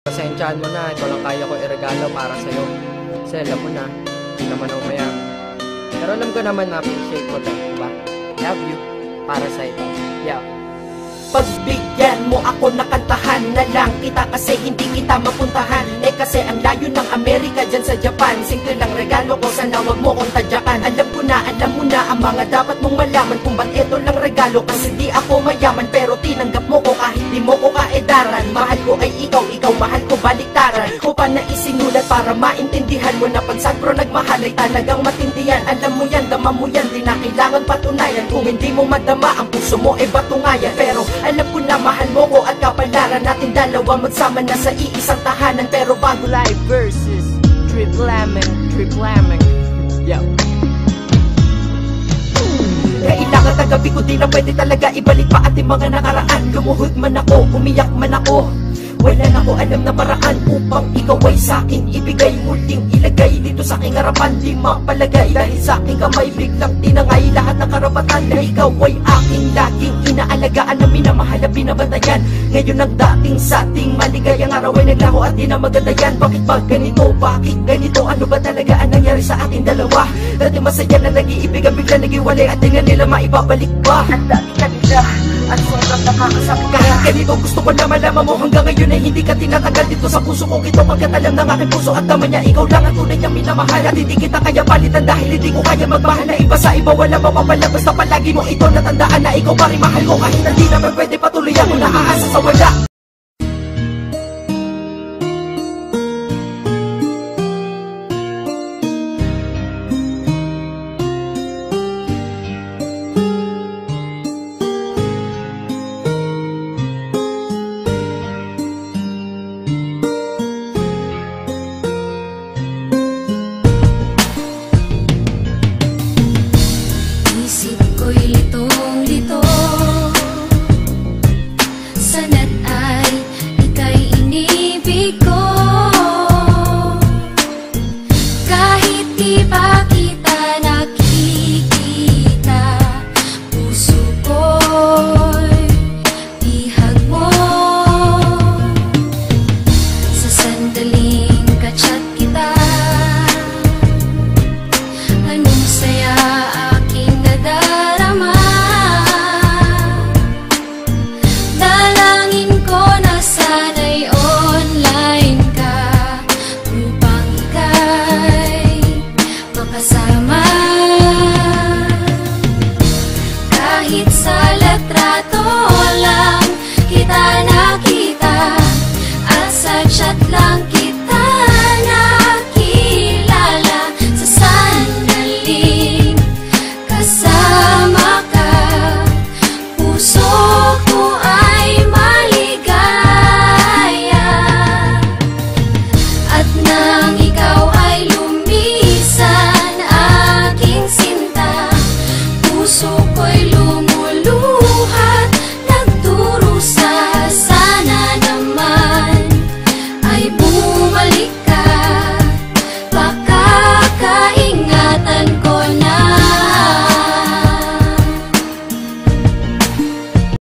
Pasensyahan mo na, ito lang kaya ko iregalo para sa'yo. Kasi alam mo na, hindi naman ako mayaman. Pero alam ko naman na-appreciate mo tayo, diba? Love you, para sa ito. Yeah. Pagbigyan mo ako na kantahan na lang kita kasi hindi kita mapuntahan. Eh kasi ang layo ng Amerika dyan sa Japan. Simple lang regalo ko, sana wag mo kong tadyakan. Alam mo na ang mga dapat mong malaman kung ba't ito lang regalo. Kasi di ako mayaman pero tinanggap mo ko kahit di mo ko kaedaran. Mahal ko ay ikaw, ikaw mahal ko baliktaran. Ko pa na isinulat para maintindihan mo na pag sagro nagmahal ay talagang matindihan. Alam mo yan, dama mo yan, di na kailangan patunayan. Kung hindi mo madama ang puso mo ay batungayan. Pero alam ko na mahal mo ko at kapalaran natin dalawa magsama na sa iisang tahanan. Pero bago Life versus Trip Lamang. Yo. Kailangan tagabi ko di na pwede talaga ibalik pa ating mga nakaraan. Lumuhod man ako, umiyak man ako, wala na ko alam na paraan upang ikaw ay sa'kin ibigay. Muling ilagay dito sa aking harapan, di mapalagay dahil sa aking kamay biglang tinangay lahat ng karapatan na ikaw ay aking laging inaalagaan na minamahal at binabantayan. Ngayon ang dating sa ating maligayang araw ay naglaho at di na maganda yan. Bakit ba ganito? Bakit ganito? Ano ba talaga ang nangyari sa ating dalawa? Dati masaya na nag-iibig ang bigla nag-iwalay at di nga nila maibabalik ba ang dating kanila at sobrang nakakasakit. Kahit ganito gusto ko na malaman mo hanggang ngayon ay hindi ka tinatagal dito sa puso ko. Ito pagkat alam ng aking puso at naman niya ikaw lang ang tunay niyang minamahal. At hindi kita kaya palitan dahil hindi ko kaya magmahal na iba sa iba. Wala mapapala basta palagi mo ito natandaan na ikaw pa rin mahal ko. Kahit hindi naman pwede patuloy ako naaasa sa wala. Kahit sa litrato lang kita nakita at sa chat lang kita